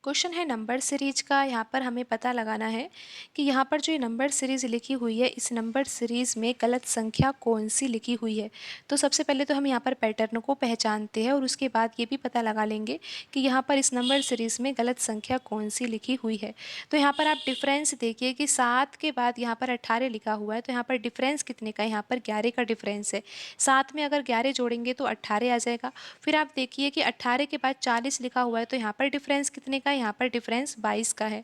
Question है number series का। यहाँ पर हमें पता लगाना है कि यहाँ पर जो ये नंबर सीरीज लिखी हुई है, इस नंबर सीरीज में गलत संख्या कौन सी लिखी हुई है। तो सबसे पहले तो हम यहाँ पर पैटर्न को पहचानते हैं और उसके बाद ये भी पता लगा लेंगे कि यहाँ पर इस नंबर सीरीज में गलत संख्या कौन सी लिखी हुई है। तो यहाँ पर आप डिफरेंस देखिए कि 7 के बाद यहाँ पर 18 लिखा हुआ है, तो यहाँ पर डिफरेंस कितने का है, यहाँ पर 11 का डिफरेंस है। 7 में अगर 11 जोड़ेंगे तो 18 आ जाएगा। फिर आप देखिए कि 18 के बाद 40 लिखा हुआ है, तो यहाँ पर डिफरेंस कितने का है, यहाँ पर डिफरेंस 22 का है।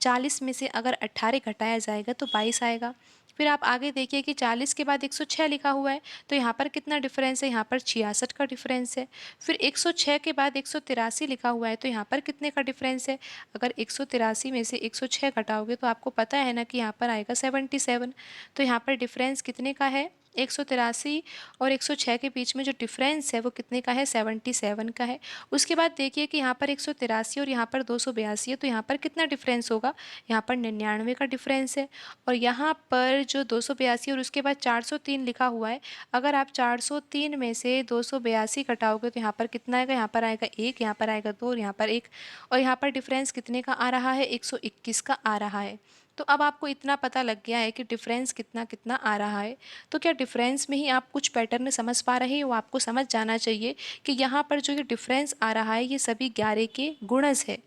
40 में से अगर 18 घटाया जाएगा तो 22 आएगा। फिर आप आगे देखिए कि 40 के बाद 106 लिखा हुआ है, तो यहाँ पर कितना डिफरेंस है, यहाँ पर 66 का डिफरेंस है। फिर 106 के बाद 183 लिखा हुआ है, तो यहाँ पर कितने का डिफरेंस है। अगर 183 में से 106 घटाओगे तो आपको पता है ना कि यहाँ पर आएगा 77। तो यहाँ पर डिफरेंस कितने का है, 183 और 106 के बीच में जो डिफरेंस है वो कितने का है, 77 का है। उसके बाद देखिए कि यहाँ पर 183 और यहाँ पर 282 है, तो यहाँ पर कितना डिफरेंस होगा, यहाँ पर 99 का डिफरेंस है। और यहाँ पर जो 282 और उसके बाद 403 लिखा हुआ है, अगर आप 403 में से 282 घटाओगे तो यहाँ पर कितना आएगा, यहाँ पर आएगा 1, यहाँ पर आएगा 2 और यहाँ पर 1। और यहाँ पर डिफरेंस कितने का आ रहा है, 121 का आ रहा है। तो अब आपको इतना पता लग गया है कि डिफरेंस कितना कितना आ रहा है। तो क्या डिफरेंस में ही आप कुछ पैटर्न समझ पा रहे हैं, वो आपको समझ जाना चाहिए कि यहाँ पर जो ये डिफरेंस आ रहा है ये सभी 11 के गुणज है।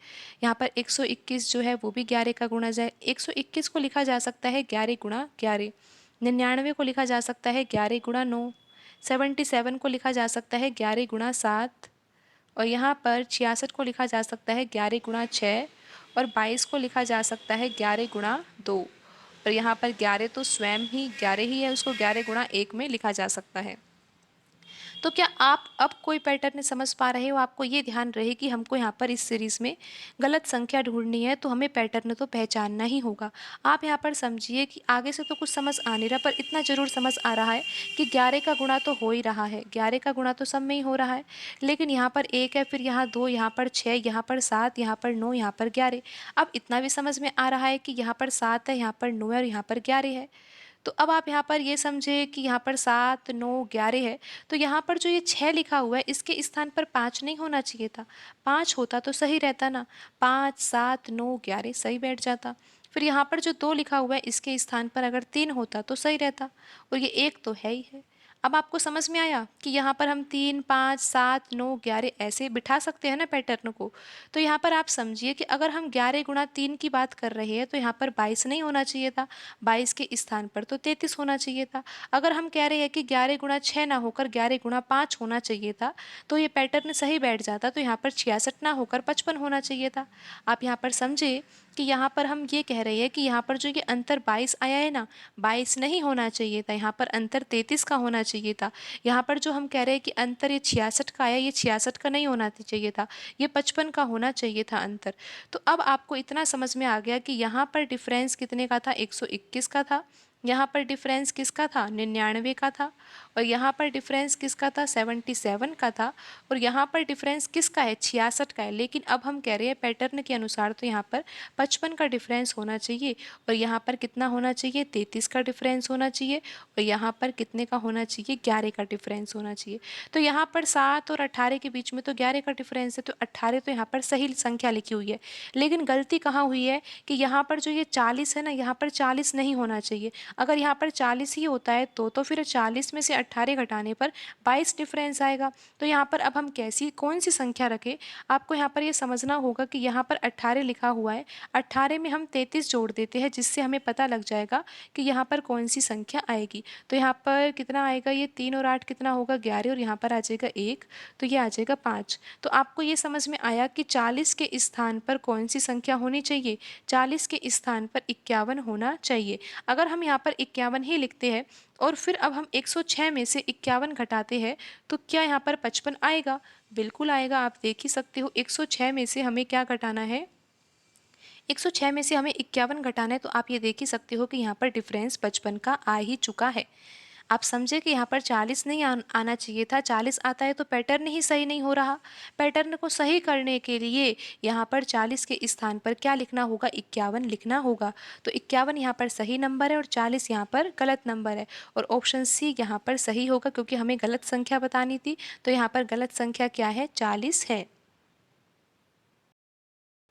यहाँ पर 121 जो है वो भी 11 का गुणज है। 121 को लिखा जा सकता है 11 गुणा 11। 99 को लिखा जा सकता है 11 गुणा 9। 77 को लिखा जा सकता है 11 गुणा 7। और यहाँ पर 66 को लिखा जा सकता है 11 गुणा 6। और 22 को लिखा जा सकता है 11 गुणा 2। और यहाँ पर 11 तो स्वयं ही 11 ही है, उसको 11 गुणा 1 में लिखा जा सकता है। तो क्या आप अब कोई पैटर्न समझ पा रहे हो, आपको ये ध्यान रहे कि हमको यहाँ पर इस सीरीज में गलत संख्या ढूंढनी है तो हमें पैटर्न तो पहचानना ही होगा। आप यहाँ पर समझिए कि आगे से तो कुछ समझ आ नहीं रहा, पर इतना जरूर समझ आ रहा है कि 11 का गुणा तो हो ही रहा है, 11 का गुणा तो सब में ही हो रहा है। लेकिन यहाँ पर 1 है, फिर यहाँ 2, यहाँ पर 6, यहाँ पर 7, यहाँ पर 9, यहाँ पर 11। अब इतना भी समझ में आ रहा है कि यहाँ पर 7 है, यहाँ पर 9 है और यहाँ पर 11 है। तो अब आप यहाँ पर ये समझे कि यहाँ पर 7, 9, 11 है, तो यहाँ पर जो ये 6 लिखा हुआ है इसके स्थान पर 5 नहीं होना चाहिए था। 5 होता तो सही रहता ना, 5, 7, 9, 11 सही बैठ जाता। फिर यहाँ पर जो 2 लिखा हुआ है इसके स्थान पर अगर 3 होता तो सही रहता, और ये 1 तो है ही है। अब आपको समझ में आया कि यहाँ पर हम 3, 5, 7, 9, 11 ऐसे बिठा सकते हैं ना पैटर्न को। तो यहाँ पर आप समझिए कि अगर हम 11 गुणा 3 की बात कर रहे हैं तो यहाँ पर 22 नहीं होना चाहिए था, 22 के स्थान पर तो 33 होना चाहिए था। अगर हम कह रहे हैं कि 11 गुणा 6 ना होकर 11 गुणा 5 होना चाहिए था, तो ये पैटर्न सही बैठ जाता, तो यहाँ पर 66 ना होकर 55 होना चाहिए था। आप यहाँ पर समझे कि यहाँ पर हम ये कह रहे हैं कि यहाँ पर जो ये अंतर 22 आया है ना, 22 नहीं होना चाहिए था, यहाँ पर अंतर 33 का होना चाहिए था। यहाँ पर जो हम कह रहे हैं कि अंतर ये 66 का आया, ये 66 का नहीं होना चाहिए था, ये 55 का होना चाहिए था अंतर। तो अब आपको इतना समझ में आ गया कि यहाँ पर डिफरेंस कितने का था, 121 का था। यहाँ पर डिफरेंस किसका था, 99 का था। और यहाँ पर डिफरेंस किसका था, 77 का था। और यहाँ पर डिफरेंस किसका है, 66 का है। लेकिन अब हम कह रहे हैं पैटर्न के अनुसार तो यहाँ पर 55 का डिफरेंस होना चाहिए, और यहाँ पर कितना होना चाहिए, 33 का डिफरेंस होना चाहिए। और यहाँ पर कितने का होना चाहिए, 11 का डिफरेंस होना चाहिए। तो यहाँ पर 7 और 18 के बीच में तो 11 का डिफरेंस है, तो 18 तो यहाँ पर सही संख्या लिखी हुई है। लेकिन गलती कहाँ हुई है कि यहाँ पर जो ये 40 है ना, यहाँ पर 40 नहीं होना चाहिए। अगर यहाँ पर 40 ही होता है तो फिर 40 में से 18 घटाने पर 22 डिफरेंस आएगा। तो यहाँ पर अब हम कैसी कौन सी संख्या रखें, आपको यहाँ पर ये समझना होगा कि यहाँ पर 18 लिखा हुआ है, 18 में हम 33 जोड़ देते हैं, जिससे हमें पता लग जाएगा कि यहाँ पर कौन सी संख्या आएगी। तो यहाँ पर कितना आएगा, ये 3 और 8 कितना होगा, 11, और यहाँ पर आ जाएगा 1, तो ये आ जाएगा 5। तो आपको ये समझ में आया कि 40 के स्थान पर कौन सी संख्या होनी चाहिए, 40 के स्थान पर 51 होना चाहिए। अगर हम यहाँ पर 51 ही लिखते हैं और फिर अब हम 106 में से 51 घटाते हैं, तो क्या यहाँ पर 55 आएगा, बिल्कुल आएगा। आप देख ही सकते हो 106 में से हमें क्या घटाना है, 106 में से हमें 51 घटाना है, तो आप ये देख ही सकते हो कि यहाँ पर डिफरेंस 55 का आ ही चुका है। आप समझे कि यहाँ पर 40 नहीं आना चाहिए था, 40 आता है तो पैटर्न ही सही नहीं हो रहा। पैटर्न को सही करने के लिए यहाँ पर 40 के स्थान पर क्या लिखना होगा, 51 लिखना होगा। तो 51 यहाँ पर सही नंबर है और 40 यहाँ पर गलत नंबर है, और ऑप्शन सी यहाँ पर सही होगा क्योंकि हमें गलत संख्या बतानी थी। तो यहाँ पर गलत संख्या क्या है, 40 है।